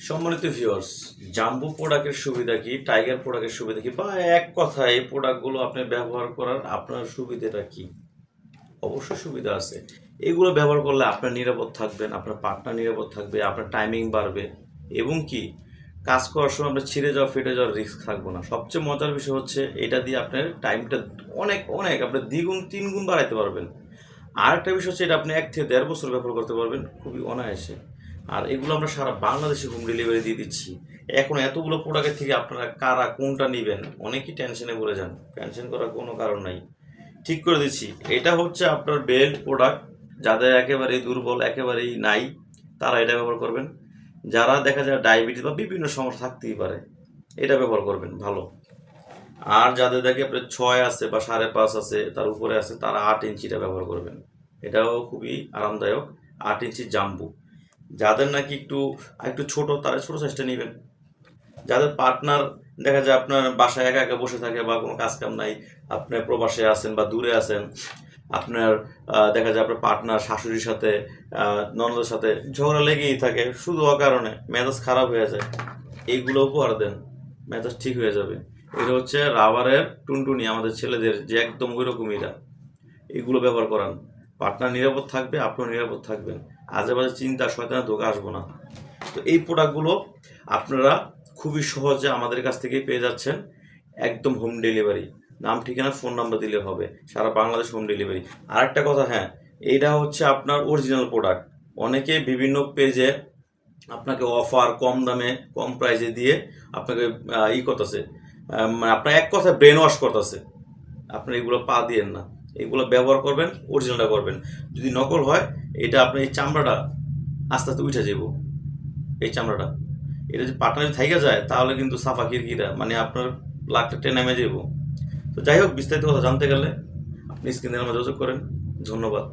সম্মানিত viewers, jumbo প্রোডাক্টের সুবিধা কি, টাইগার প্রোডাক্টের সুবিধা কি, বা এক কথায় এই প্রোডাক্টগুলো আপনি ব্যবহার করার আপনার সুবিধাটা কি? অবশ্যই সুবিধা আছে। এগুলো ব্যবহার করলে আপনার নিরাপদ থাকবেন, আপনার পার্টনার নিরাপদ থাকবে, আপনার টাইমিং বাড়বে এবং কি কাজ করার সময় আপনার ছিঁড়ে যাওয়া ফেটে যাওয়ার রিস্ক থাকবে না। সবচেয়ে মজার বিষয় হচ্ছে এটা দিয়ে আপনার টাইমটা অনেক অনেক আপনার দ্বিগুণ তিনগুণ বাড়াইতে পারবেন। আর একটা বিষয় হচ্ছে এটা আপনি 1 থেকে 1.5 বছর ব্যবহার করতে পারবেন খুবই অনায়াসে। আর এগুলো আমরা সারা বাংলাদেশে হোম ডেলিভারি দিয়ে দিচ্ছি। এখন এতগুলো প্রোডাক্টের থেকে আপনারা কারা কোনটা নেবেন অনেকেই টেনশনে পড়ে যান। টেনশন করার কোনো কারণ নাই, ঠিক করে দিচ্ছি। এটা হচ্ছে আপনার বেল্ট প্রোডাক্ট। যাদের একেবারেই দুর্বল, একেবারেই নাই, তারা এটা ব্যবহার করবেন। যারা দেখা যায় ডায়াবেটিস বা বিভিন্ন সমস্যা থাকতেই পারে, এটা ব্যবহার করবেন ভালো। আর যাদের দেখে আপনার 6 আছে বা 5.5 আছে, তার উপরে আছে, তারা 8 ইঞ্চিটা ব্যবহার করবেন। এটাও খুবই আরামদায়ক। 8 ইঞ্চি জাম্বু। যাদের নাকি একটু একটু ছোট, তারা ছোট সাইজটা নেবেন। যাদের পার্টনার দেখা যায় আপনার বাসায় একা একা বসে থাকে বা কোনো কাজ কাম নাই, আপনি প্রবাসে আছেন বা দূরে আছেন, আপনার দেখা যায় আপনার পার্টনার শাশুড়ির সাথে ননদের সাথে ঝগড়া লেগেই থাকে শুধু অকারণে, মেজাজ খারাপ হয়ে যায়, এইগুলো উপহার দেন, মেজাজ ঠিক হয়ে যাবে। এটা হচ্ছে রাবারের টুনটুনি, আমাদের ছেলেদের যে একদম ওই রকমইরা। এগুলো ব্যবহার করান, পার্টনার নিরাপদ থাকবে, আপনিও নিরাপদ থাকবেন, আজে বাজে চিন্তা শয়তানের ধোঁকা আসবো না। তো এই প্রোডাক্টগুলো আপনারা খুবই সহজে আমাদের কাছ থেকেই পেয়ে যাচ্ছেন, একদম হোম ডেলিভারি। নাম, ঠিকানা, ফোন নাম্বার দিলে হবে, সারা বাংলাদেশ হোম ডেলিভারি। আর একটা কথা, হ্যাঁ, এইটা হচ্ছে আপনার অরিজিনাল প্রোডাক্ট। অনেকে বিভিন্ন পেজে আপনাকে অফার কম দামে কম প্রাইসে দিয়ে আপনাকে করতেছে, মানে আপনার এক কথায় ব্রেন ওয়াশ করতেছে। আপনার এগুলো পা দিয়েন না, এগুলো ব্যবহার করবেন, অরিজিনালটা করবেন। যদি নকল হয়, এটা আপনার এই চামড়াটা আস্তে আস্তে উঠে যাব। এই চামড়াটা, এটা যদি পাটনা যদি থাইকা যায়, তাহলে কিন্তু সাফা কিরকিরা, মানে আপনার লাখটা টেনে নেমে যাব। তো যাই হোক, বিস্তারিত কথা জানতে গেলে আপনি স্ক্রিনের আমার যোগাযোগ করেন। ধন্যবাদ।